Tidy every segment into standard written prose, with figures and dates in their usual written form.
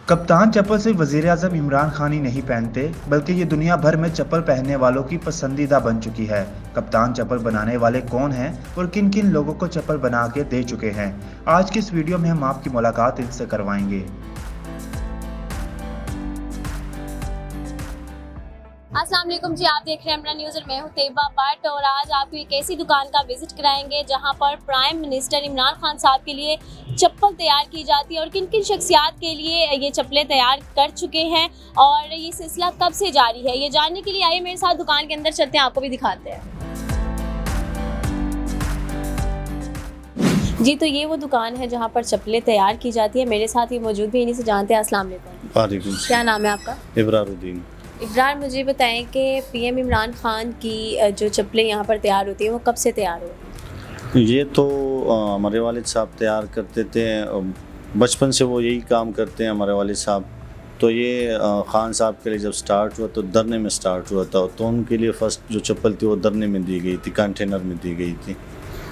कप्तान चप्पल सिर्फ वज़ीर-ए-आज़म इमरान खान ही नहीं पहनते, बल्कि ये दुनिया भर में चप्पल पहनने वालों की पसंदीदा बन चुकी है। कप्तान चप्पल बनाने वाले कौन हैं और किन किन लोगों को चप्पल बना के दे चुके हैं, आज की इस वीडियो में हम आपकी मुलाकात इनसे करवाएंगे। अस्सलाम वालेकुम जी, आप देख रहे हैं अपना न्यूज़ और मैं हूं तैयबा भट्ट। और आज आपको एक ऐसी दुकान का विजिट कराएंगे जहां पर प्राइम मिनिस्टर इमरान खान साहब के लिए चप्पल तैयार की जाती है और किन किन शख्सियात के लिए ये चप्पलें तैयार कर चुके हैं और ये सिलसिला कब से जारी है, ये जानने के लिए आइए मेरे साथ दुकान के अंदर चलते हैं, आपको भी दिखाते हैं। जी, तो ये वो दुकान है जहाँ पर चप्पलें तैयार की जाती है। मेरे साथ ये मौजूद भी, इन्हीं से जानते हैं। अस्सलाम वालेकुम। क्या नाम है आपका? इब्रारुद्दीन। इब्रार, मुझे बताएं कि पीएम इमरान खान की जो चप्पलें यहाँ पर तैयार होती हैं वो कब से तैयार हो रही हैं? ये तो हमारे वालिद साहब तैयार करते थे, बचपन से वो यही काम करते हैं हमारे वालिद साहब। तो ये खान साहब के लिए जब स्टार्ट हुआ तो दरने में स्टार्ट हुआ था, तो उनके लिए फ़र्स्ट जो चप्पल थी वो दरने में दी गई थी, कंटेनर में दी गई थी।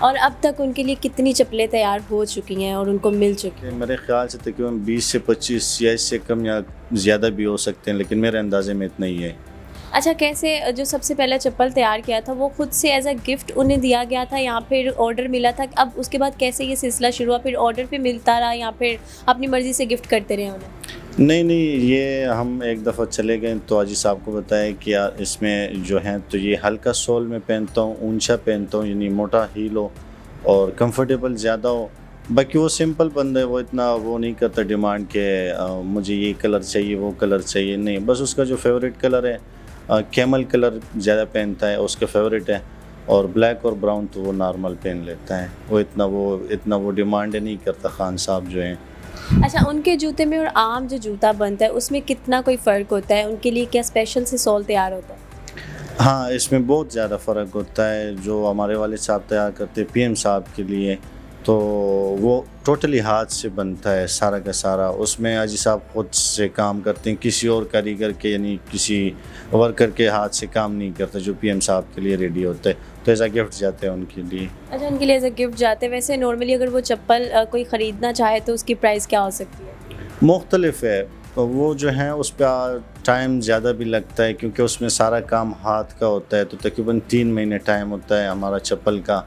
और अब तक उनके लिए कितनी चप्पलें तैयार हो चुकी हैं और उनको मिल चुकी हैं? मेरे ख्याल से तकरीबन 20 से 25 या इससे कम या ज़्यादा भी हो सकते हैं, लेकिन मेरे अंदाजे में इतना ही है। अच्छा, कैसे जो सबसे पहला चप्पल तैयार किया था वो खुद से एज अ गिफ्ट उन्हें दिया गया था या फिर ऑर्डर मिला था? अब उसके बाद कैसे ये सिलसिला शुरू हुआ, फिर ऑर्डर पे मिलता रहा या फिर अपनी मर्ज़ी से गिफ्ट करते रहे उन्हें? नहीं, ये हम एक दफ़ा चले गए तो आजी साहब को बताया कि यार इसमें जो है तो ये हल्का सोल में पहनता हूँ, ऊंचा पहनता हूँ, यानी मोटा हील हो और कंफर्टेबल ज़्यादा हो। बाकी वो सिंपल बंदा है, वो इतना वो नहीं करता डिमांड के मुझे ये कलर चाहिए वो कलर चाहिए, नहीं, बस उसका जो फेवरेट कलर है कैमल कलर ज़्यादा पहनता है, उसका फेवरेट है। और ब्लैक और ब्राउन तो वो नॉर्मल पहन लेता है, वो इतना वो डिमांड नहीं करता खान साहब जो हैं। अच्छा, उनके जूते में और आम जो जूता बनता है उसमें कितना कोई फ़र्क होता है? उनके लिए क्या स्पेशल से सोल तैयार होता है? हाँ, इसमें बहुत ज़्यादा फ़र्क होता है। जो हमारे वाले साहब तैयार करते हैं पीएम साहब के लिए, तो वो टोटली हाथ से बनता है सारा का सारा। उसमें आजी साहब खुद से काम करते हैं, किसी और कारीगर के यानी किसी वर्कर के हाथ से काम नहीं करते जो पीएम साहब के लिए रेडी होता है। तो ऐसा गिफ्ट जाते हैं उनके लिए। अच्छा, उनके लिए एज अ गिफ्ट जाते हैं। वैसे नॉर्मली अगर वो चप्पल कोई ख़रीदना चाहे तो उसकी प्राइस क्या हो सकती है? मुख्तलिफ है, वो जो है उस पर टाइम ज़्यादा भी लगता है क्योंकि उसमें सारा काम हाथ का होता है। तो तकरीबन 3 महीने टाइम होता है हमारा चप्पल का,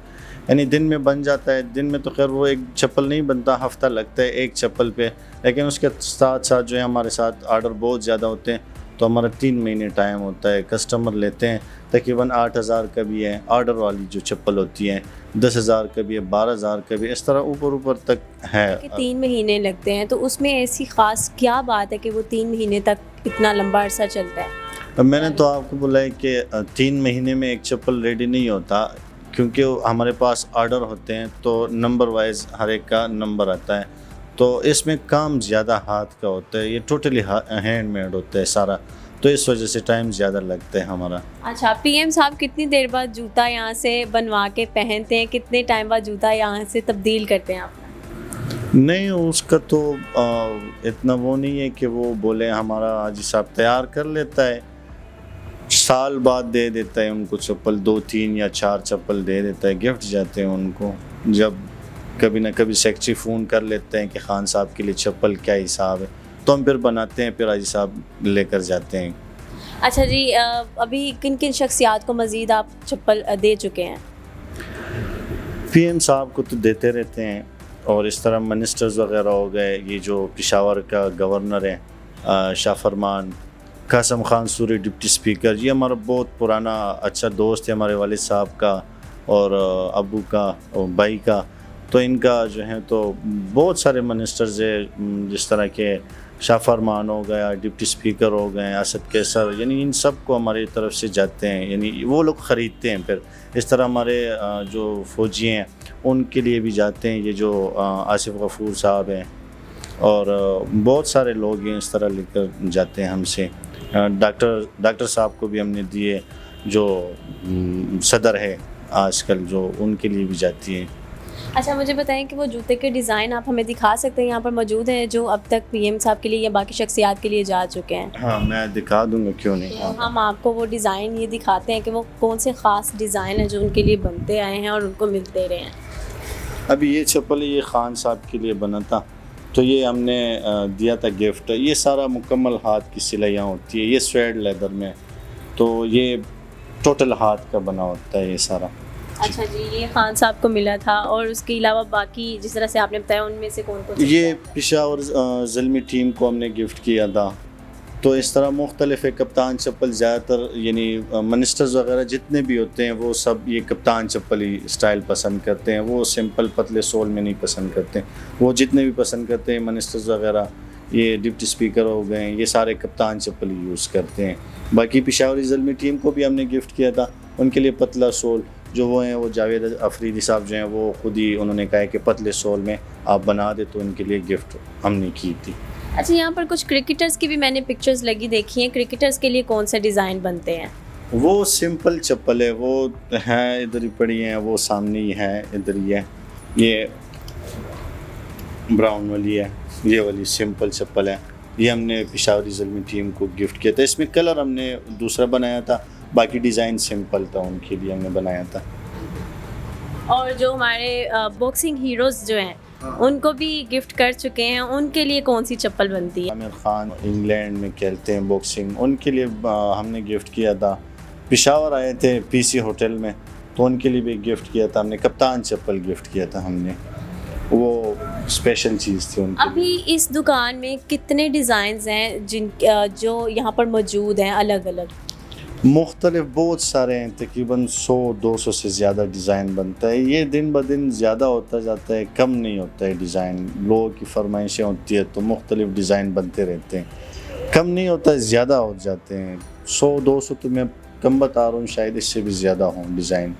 यानी दिन में बन जाता है। दिन में तो खैर वो एक चप्पल नहीं बनता, हफ़्ता लगता है एक चप्पल पे, लेकिन उसके साथ साथ जो है हमारे साथ आर्डर बहुत ज़्यादा होते हैं तो हमारा 3 महीने टाइम होता है। कस्टमर लेते हैं तकरीबन 8,000 का भी है आर्डर वाली जो चप्पल होती है, 10,000 का भी है, 12,000 का भी, इस तरह ऊपर तक है। कि 3 महीने लगते हैं, तो उसमें ऐसी ख़ास क्या बात है कि वो 3 महीने तक इतना लंबा अरसा चलता है? मैंने तो आपको बोला है कि 3 महीने में एक चप्पल रेडी नहीं होता, क्योंकि हमारे पास आर्डर होते हैं तो नंबर वाइज हर एक का नंबर आता है। तो इसमें काम ज़्यादा हाथ का होता है, ये टोटली हैंडमेड होता है सारा, तो इस वजह से टाइम ज़्यादा लगता है हमारा। अच्छा, पीएम साहब कितनी देर बाद जूता यहाँ से बनवा के पहनते हैं? कितने टाइम बाद जूता यहाँ से तब्दील करते हैं आप? नहीं, उसका तो इतना वो नहीं है कि वो बोले हमारा हाजी साहब तैयार कर लेता है, साल बाद दे देता है उनको चप्पल, 2, 3 या 4 चप्पल दे देता है, गिफ्ट जाते हैं उनको। जब कभी ना कभी सेक्रेटरी फ़ोन कर लेते हैं कि खान साहब के लिए चप्पल क्या हिसाब है, तो हम फिर बनाते हैं, फिर हाजी साहब लेकर जाते हैं। अच्छा जी, अभी किन किन शख्सियात को मज़ीद आप चप्पल दे चुके हैं? पीएम साहब को तो देते रहते हैं, और इस तरह मिनिस्टर्स वगैरह हो गए, ये जो पेशावर का गवर्नर है शाह फरमान, कासम खान सूरी डिप्टी स्पीकर, ये हमारा बहुत पुराना अच्छा दोस्त है हमारे वालिद साहब का और अबू का और भाई का। तो इनका जो है तो बहुत सारे मिनिस्टर्स है, जिस तरह के शाह फरमान हो गया, डिप्टी स्पीकर हो गए, असद कैसर, यानी इन सब को हमारी तरफ से जाते हैं, यानी वो लोग ख़रीदते हैं। फिर इस तरह हमारे जो फ़ौजी हैं उनके लिए भी जाते हैं, ये जो आसिफ गफूर साहब हैं और बहुत सारे लोग हैं इस तरह लेकर जाते हैं हमसे। डॉक्टर साहब को भी हमने दिए, जो सदर है आजकल, जो उनके लिए भी जाती है। अच्छा, मुझे बताएं कि वो जूते के डिज़ाइन आप हमें दिखा सकते हैं? यहाँ पर मौजूद हैं जो अब तक पीएम साहब के लिए या बाकी शख्सियात के लिए जा चुके हैं। हाँ, मैं दिखा दूँगा, क्यों नहीं। तो हम आपको वो डिज़ाइन ये दिखाते हैं कि वो कौन से ख़ास डिज़ाइन हैं जो उनके लिए बनते आए हैं और उनको मिलते रहे हैं। अभी ये चप्पल ये खान साहब के लिए बना था, تو یہ ہم نے دیا تھا گفٹ. یہ سارا مکمل ہاتھ کی سلائیاں ہوتی ہے, یہ سویڈ لیدر میں, تو یہ ٹوٹل ہاتھ کا بنا ہوتا ہے یہ سارا. اچھا جی, یہ خان صاحب کو ملا تھا, اور اس کے علاوہ باقی جس طرح سے آپ نے بتایا ان میں سے کون کون؟ یہ پشاور زلمی ٹیم کو ہم نے گفٹ کیا تھا. تو اس طرح مختلف ہے. کپتان چپل زیادہ تر یعنی منسٹرز وغیرہ جتنے بھی ہوتے ہیں وہ سب یہ کپتان چپل ہی اسٹائل پسند کرتے ہیں, وہ سمپل پتلے سول میں نہیں پسند کرتے. وہ جتنے بھی پسند کرتے ہیں منسٹرز وغیرہ, یہ ڈپٹی اسپیکر ہو گئے ہیں, یہ سارے کپتان چپل ہی یوز کرتے ہیں. باقی پشاوری زلمی ٹیم کو بھی ہم نے گفٹ کیا تھا, ان کے لیے پتلا سول جو وہ ہیں, وہ جاوید افریدی صاحب جو ہیں وہ خود ہی انہوں نے کہا ہے کہ پتلے سول میں آپ بنا دے, تو ان کے لیے گفٹ ہم نے کی تھی. اچھا, یہاں پر کچھ کرکٹرز کی بھی میں نے پکچرز لگی دیکھی ہیں. کرکٹرز کے لیے کون سے ڈیزائن بنتے ہیں؟ وہ سمپل چپل ہے, وہ ہیں ادھر ہی پڑی ہیں, وہ سامنے ہی ہے, ادھر ہی ہے. یہ براؤن والی ہے, یہ والی سمپل چپل ہے. یہ ہم نے پشاوری زلمی ٹیم کو گفٹ کیا تھا. اس میں کلر ہم نے دوسرا بنایا تھا, باقی ڈیزائن سمپل تھا, ان کے لیے ہم نے بنایا تھا. اور جو ہمارے باکسنگ ہیروز جو ہیں ان کو بھی گفٹ کر چکے ہیں, ان کے لیے کون سی چپل بنتی ہے؟ عامر خان انگلینڈ میں کھیلتے ہیں باکسنگ, ان کے لیے ہم نے گفٹ کیا تھا. پشاور آئے تھے پی سی ہوٹل میں, تو ان کے لیے بھی گفٹ کیا تھا ہم نے. کپتان چپل گفٹ کیا تھا ہم نے, وہ اسپیشل چیز تھی ان کی. ابھی اس دکان میں کتنے ڈیزائنز ہیں جو یہاں پر موجود ہیں الگ الگ؟ مختلف بہت سارے ہیں, تقریباً 100-200 سے زیادہ ڈیزائن بنتا ہے. یہ دن بدن زیادہ ہوتا جاتا ہے, کم نہیں ہوتا ہے ڈیزائن. لوگوں کی فرمائشیں ہوتی ہے تو مختلف ڈیزائن بنتے رہتے ہیں, کم نہیں ہوتا ہے, زیادہ ہو جاتے ہیں. 100-200 تو میں کم بتا رہا ہوں, شاید اس سے بھی زیادہ ہوں ڈیزائن.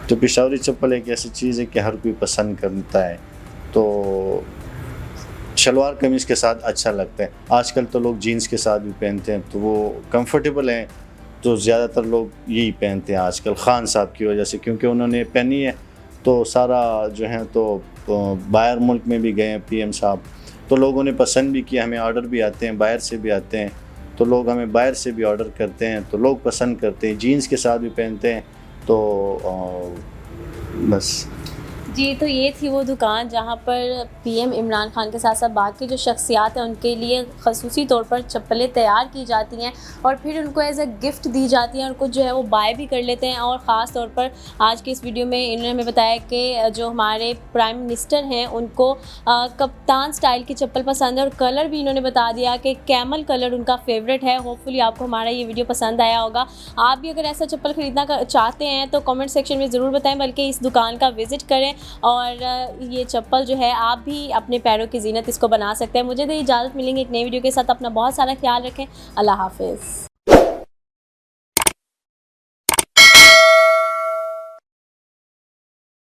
تو پشاوری چپل ایک ایسی چیز ہے کہ ہر کوئی پسند کرتا ہے, تو شلوار قمیض کے ساتھ اچھا لگتا ہے. آج کل تو لوگ جینس کے ساتھ بھی پہنتے ہیں, تو وہ کمفرٹیبل ہیں, تو زیادہ تر لوگ یہی پہنتے ہیں آج کل خان صاحب کی وجہ سے, کیونکہ انہوں نے پہنی ہے. تو سارا جو ہے تو باہر ملک میں بھی گئے ہیں پی ایم صاحب, تو لوگوں نے پسند بھی کیا. ہمیں آرڈر بھی آتے ہیں, باہر سے بھی آتے ہیں, تو لوگ ہمیں باہر سے بھی آرڈر کرتے ہیں, تو لوگ پسند کرتے ہیں. جینس کے ساتھ بھی پہنتے ہیں, تو بس. جی, تو یہ تھی وہ دکان جہاں پر پی ایم عمران خان کے ساتھ ساتھ باقی جو شخصیات ہیں ان کے لیے خصوصی طور پر چپلیں تیار کی جاتی ہیں, اور پھر ان کو ایز اے گفٹ دی جاتی ہیں, اور کچھ جو ہے وہ بائی بھی کر لیتے ہیں. اور خاص طور پر آج کی اس ویڈیو میں انہوں نے ہمیں بتایا کہ جو ہمارے پرائم منسٹر ہیں ان کو کپتان سٹائل کی چپل پسند ہے, اور کلر بھی انہوں نے بتا دیا کہ کیمل کلر ان کا فیوریٹ ہے. ہوپ فلی آپ کو ہمارا یہ ویڈیو پسند آیا ہوگا. آپ بھی اگر ایسا چپل خریدنا چاہتے ہیں تو کامنٹ سیکشن میں ضرور بتائیں, بلکہ اس دکان کا وزٹ کریں, اور یہ چپل جو ہے آپ بھی اپنے پیروں کی زینت اس کو بنا سکتے ہیں. مجھے تو اجازت, ملیں گے ایک نئی ویڈیو کے ساتھ. اپنا بہت سارا خیال رکھیں. اللہ حافظ.